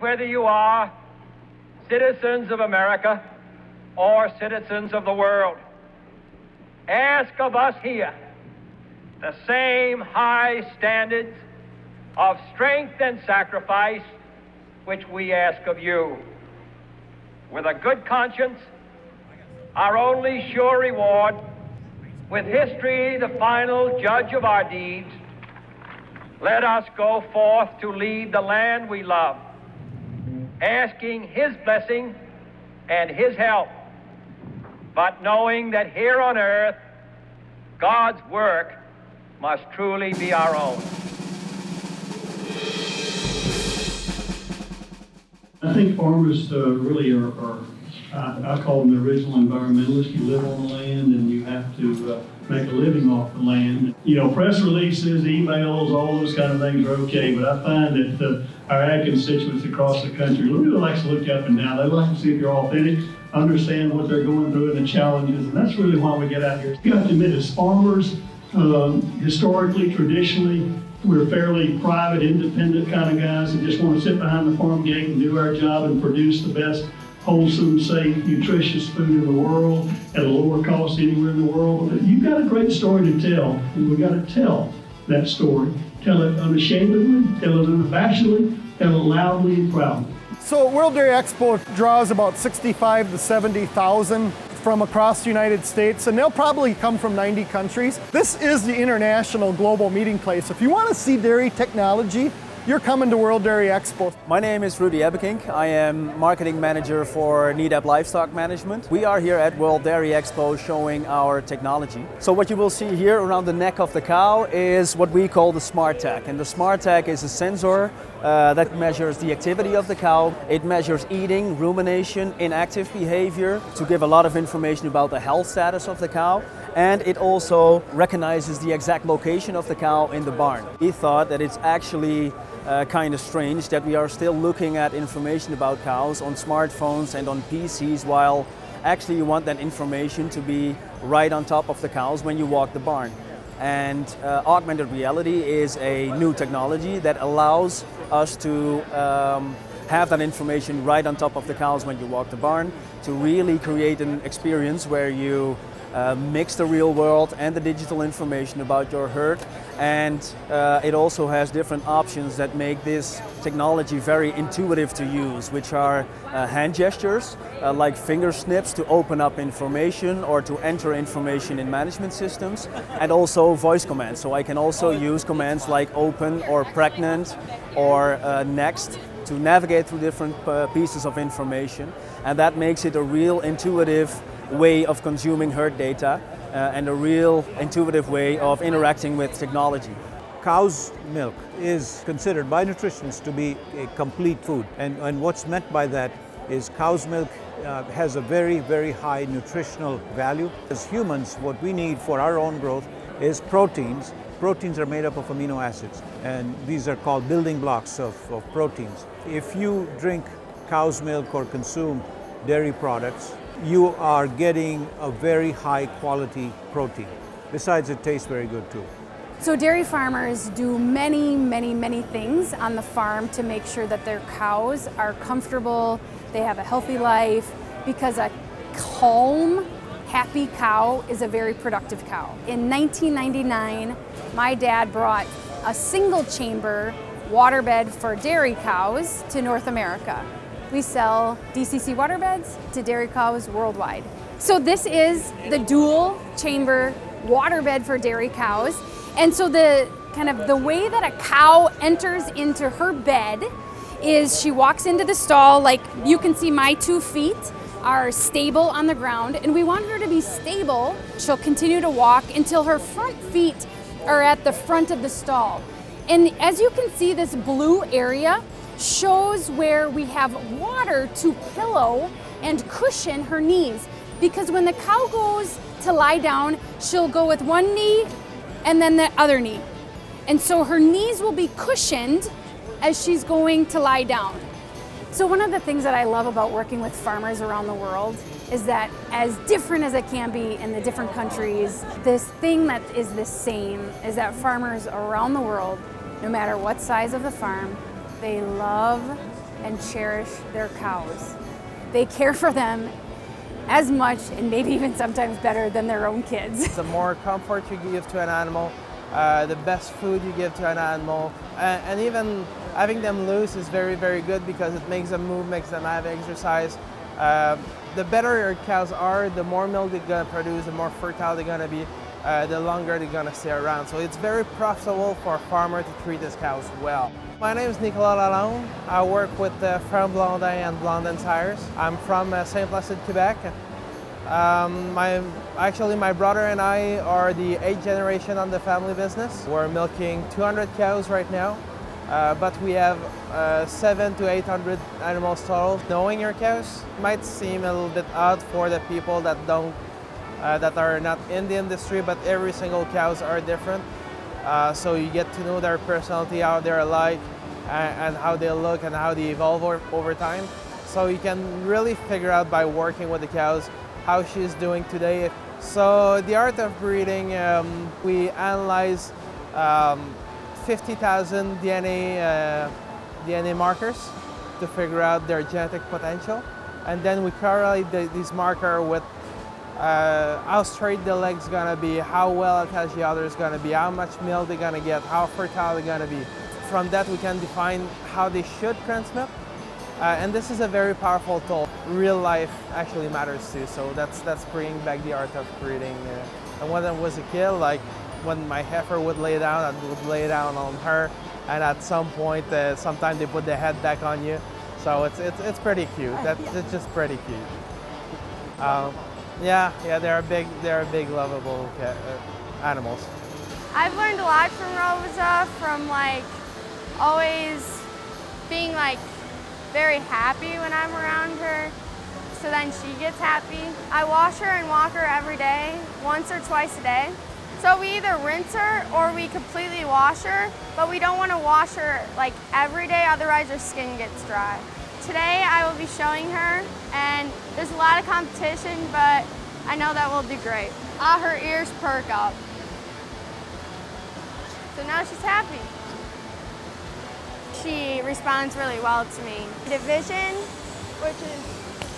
Whether you are citizens of America or citizens of the world, ask of us here the same high standards of strength and sacrifice which we ask of you. With a good conscience, our only sure reward, with history the final judge of our deeds, let us go forth to lead the land we love, asking His blessing and His help, but knowing that here on earth, God's work must truly be our own. I think farmers really are I call them the original environmentalists. You live on the land and you have to make a living off the land. You know, press releases, emails, all those kind of things are okay, but I find that our ag constituents across the country really likes to look up and down. They like to see if you're authentic, understand what they're going through and the challenges, and that's really why we get out here. You have to admit, as farmers, historically, traditionally, we're fairly private, independent kind of guys that just want to sit behind the farm gate and do our job and produce the best wholesome, safe, nutritious food in the world at a lower cost anywhere in the world. But you've got a great story to tell, and we've got to tell that story. Tell it unashamedly, tell it unabashedly, tell it loudly and proudly. So World Dairy Expo draws about 65 to 70,000 from across the United States, and they'll probably come from 90 countries. This is the international global meeting place. If you want to see dairy technology, you're coming to World Dairy Expo. My name is Rudy Ebbekink. I am marketing manager for NEDAP Livestock Management. We are here at World Dairy Expo showing our technology. So what you will see here around the neck of the cow is what we call the Smart Tag. And the Smart Tag is a sensor that measures the activity of the cow. It measures eating, rumination, inactive behavior to give a lot of information about the health status of the cow. And it also recognizes the exact location of the cow in the barn. We thought that it's actually kind of strange that we are still looking at information about cows on smartphones and on PCs, while actually you want that information to be right on top of the cows when you walk the barn. And augmented reality is a new technology that allows us to have that information right on top of the cows when you walk the barn, to really create an experience where you mix the real world and the digital information about your herd. And it also has different options that make this technology very intuitive to use, which are hand gestures, like finger snips to open up information or to enter information in management systems, and also voice commands. So I can also use commands like open or pregnant or next to navigate through different pieces of information. And that makes it a real intuitive way of consuming herd data and a real intuitive way of interacting with technology. Cow's milk is considered by nutritionists to be a complete food. And what's meant by that is cow's milk has a very, very high nutritional value. As humans, what we need for our own growth is proteins. Proteins are made up of amino acids, and these are called building blocks of proteins. If you drink cow's milk or consume dairy products, you are getting a very high quality protein. Besides, it tastes very good too. So dairy farmers do many things on the farm to make sure that their cows are comfortable, they have a healthy life, because a calm, happy cow is a very productive cow. In 1999, my dad brought a single chamber waterbed for dairy cows to North America. We sell DCC waterbeds to dairy cows worldwide. So this is the dual chamber waterbed for dairy cows. And so the way that a cow enters into her bed is she walks into the stall, like you can see my 2 feet are stable on the ground, and we want her to be stable. She'll continue to walk until her front feet are at the front of the stall. And as you can see, this blue area shows where we have water to pillow and cushion her knees, because when the cow goes to lie down, she'll go with one knee and then the other knee. And so her knees will be cushioned as she's going to lie down. So one of the things that I love about working with farmers around the world is that, as different as it can be in the different countries, this thing that is the same is that farmers around the world, no matter what size of the farm, they love and cherish their cows. They care for them as much and maybe even sometimes better than their own kids. The more comfort you give to an animal, the best food you give to an animal, and even having them loose is very, very good because it makes them move, makes them have exercise. The better your cows are, the more milk they're gonna produce, the more fertile they're gonna be, the longer they're gonna stay around. So it's very profitable for a farmer to treat his cows well. My name is Nicolas Lalonde. I work with Ferme Blondin and Blondin Sires. I'm from Saint Placide, Quebec. Actually, my brother and I are the 8th generation on the family business. We're milking 200 cows right now, but we have 700 to 800 animals total. Knowing your cows might seem a little bit odd for the people that that are not in the industry, but every single cows are different. So you get to know their personality, how they're like, and how they look and how they evolve over time. So you can really figure out by working with the cows how she's doing today. So the art of breeding, we analyze 50,000 DNA markers to figure out their genetic potential. And then we correlate these markers with how straight the leg's gonna be, how well attached the udder is gonna be, how much milk they're gonna get, how fertile they're gonna be. From that we can define how they should transmit. And this is a very powerful tool. Real life actually matters too, so that's bringing back the art of breeding. And when I was a kid, like when my heifer would lay down, I would lay down on her, and at some point, sometimes they put their head back on you. So it's pretty cute. It's just pretty cute. Yeah, they're big, lovable animals. I've learned a lot from Rosa, from like always being like very happy when I'm around her, so then she gets happy. I wash her and walk her every day, once or twice a day. So we either rinse her or we completely wash her, but we don't want to wash her like every day, otherwise her skin gets dry. Today I will be showing her, and there's a lot of competition, but I know that we'll do great. Her ears perk up. So now she's happy. She responds really well to me. Division, which is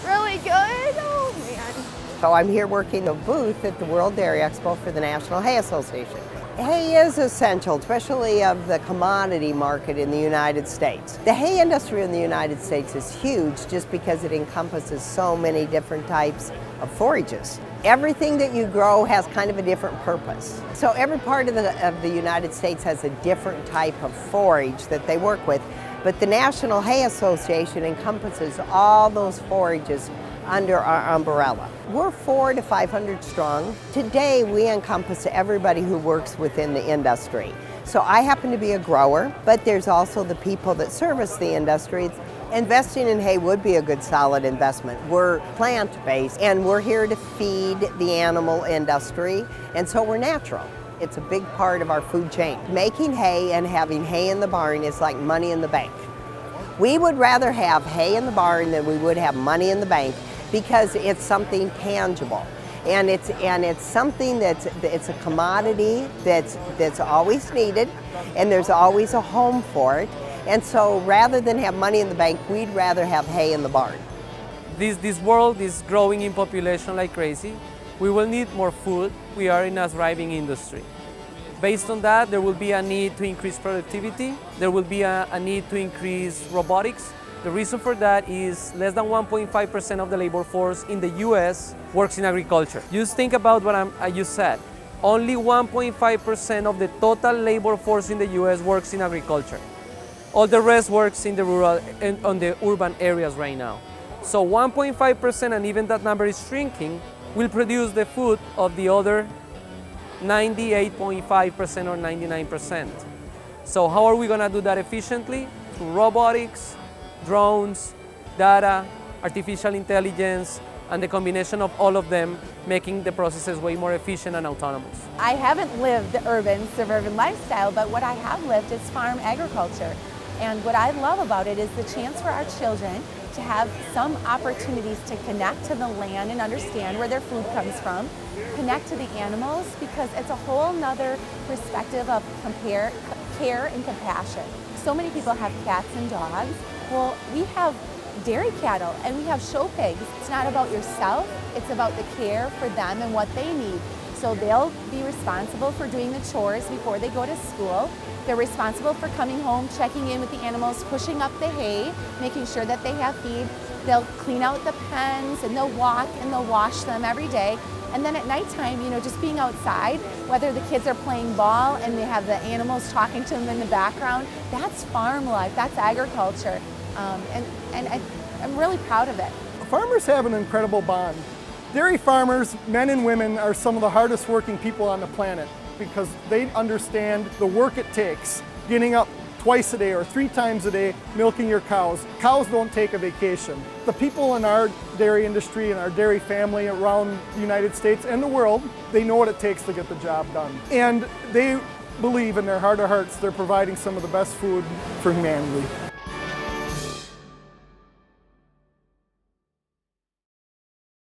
really good. Oh man. So I'm here working a booth at the World Dairy Expo for the National Hay Association. Hay is essential, especially of the commodity market in the United States. The hay industry in the United States is huge just because it encompasses so many different types of forages. Everything that you grow has kind of a different purpose. So every part of the United States has a different type of forage that they work with, but the National Hay Association encompasses all those forages under our umbrella. We're 400 to 500 strong. Today we encompass everybody who works within the industry. So I happen to be a grower, but there's also the people that service the industry. Investing in hay would be a good solid investment. We're plant-based and we're here to feed the animal industry, and so we're natural. It's a big part of our food chain. Making hay and having hay in the barn is like money in the bank. We would rather have hay in the barn than we would have money in the bank because it's something tangible. And it's something it's a commodity that's always needed, and there's always a home for it. And so rather than have money in the bank, we'd rather have hay in the barn. This world is growing in population like crazy. We will need more food. We are in a thriving industry. Based on that, there will be a need to increase productivity. There will be a need to increase robotics. The reason for that is less than 1.5% of the labor force in the US works in agriculture. Just think about what I just said. Only 1.5% of the total labor force in the US works in agriculture. All the rest works in the rural and on the urban areas right now. So 1.5%, and even that number is shrinking, will produce the food of the other 98.5% or 99%. So how are we going to do that efficiently? Through robotics, drones, data, artificial intelligence, and the combination of all of them making the processes way more efficient and autonomous. I haven't lived the urban, suburban lifestyle, but what I have lived is farm agriculture. And what I love about it is the chance for our children to have some opportunities to connect to the land and understand where their food comes from, connect to the animals, because it's a whole nother perspective of care and compassion. So many people have cats and dogs, Well, we have dairy cattle and we have show pigs. It's not about yourself, it's about the care for them and what they need. So they'll be responsible for doing the chores before they go to school. They're responsible for coming home, checking in with the animals, pushing up the hay, making sure that they have feed. They'll clean out the pens and they'll walk and they'll wash them every day. And then at nighttime, you know, just being outside, whether the kids are playing ball and they have the animals talking to them in the background, that's farm life, that's agriculture. I'm really proud of it. Farmers have an incredible bond. Dairy farmers, men and women, are some of the hardest working people on the planet because they understand the work it takes getting up twice a day or 3 times a day milking your cows. Cows don't take a vacation. The people in our dairy industry and our dairy family around the United States and the world, they know what it takes to get the job done. And they believe in their heart of hearts they're providing some of the best food for humanity.